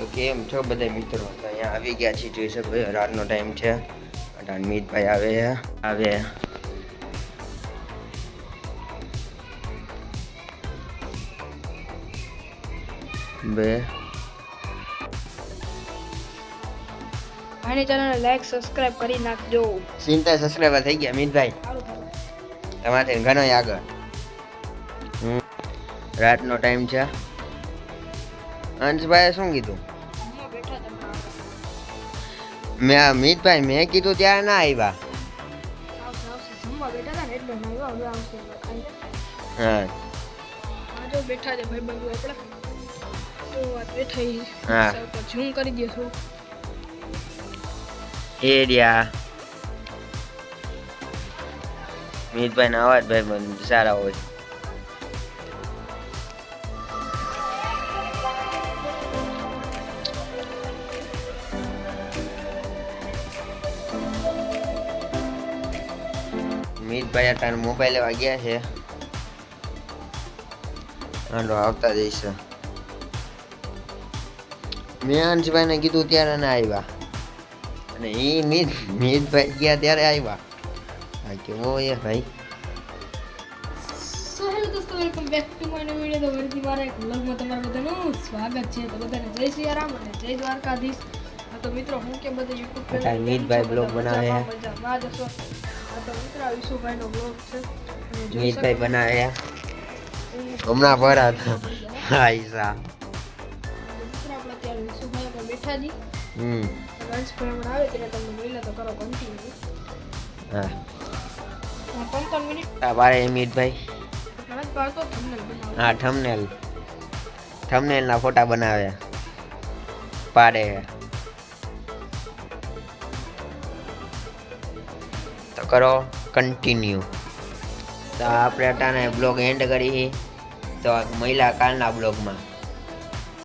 તો કેમ છો બધા મિત્રો? તો અહીંયા આવી ગયા છીએ, જોઈ શકો રાતનો ટાઈમ છે. મિતભાઈ આવે બે આની ચેનલને લાઈક સબસ્ક્રાઇબ કરી નાખજો. ચિંતા સબસ્ક્રાઇબર થઈ ગયા મિતભાઈ તમારે ઘણો આગળ. રાતનો ટાઈમ છે. અંશભાઈ શું કીધું? મિતભાઈ મેં કીધું ત્યારે ના આવ્યા. હા બેઠા છે ભાઈ બંધુ આપડા તો વાત બેઠા હા ઝૂમ કરી દે છું એરિયા. મિતભાઈ ના અવાજ ભાઈ બંધ સારા હોય. મિતભાઈ અત્યારે મોબાઈલ લેવા ગયા છે. હાલો આવતા જઈશ. મેં અંશભાઈ ને કીધું ત્યારે ના આવ્યા અને એ મિતભાઈ ગયા ત્યારે આવ્યા. હા કેવો એ ભાઈ. સો હેલો દોસ્તો, welcome back to my new video. તો ફરીથી મારા એક વ્લોગમાં તમારું બધાનું સ્વાગત છે. તો બધાને જય શ્રી રામ અને જય દ્વારકાધીશ. તો મિત્રો હું કે બધા YouTube પર મિતભાઈ બ્લોગ બનાવે છે. મજામાં જ હશો. તો મિત્રો વિશુભાઈ નો બ્લોગ છે. મિતભાઈ બનાવે હમણાં ભરા હતા. હા ઈસા મિત્રો આપણે અત્યારે વિશુભાઈ પર બેઠા જી. હમ લંચ પર હમણાં આવે ત્યારે તમને મળીને તો કરો કન્ટિન્યુ. હા 15 મિનિટ બારે મિતભાઈ લંચ પર તો થંબનેલ બનાવો. હા થંબનેલ ના ફોટા બનાવે પાડે. તો કરો કન્ટિન્યુ. તો આપણે અટાણે બ્લોગ એન્ડ કરી તો મહિલા કાલના બ્લોગમાં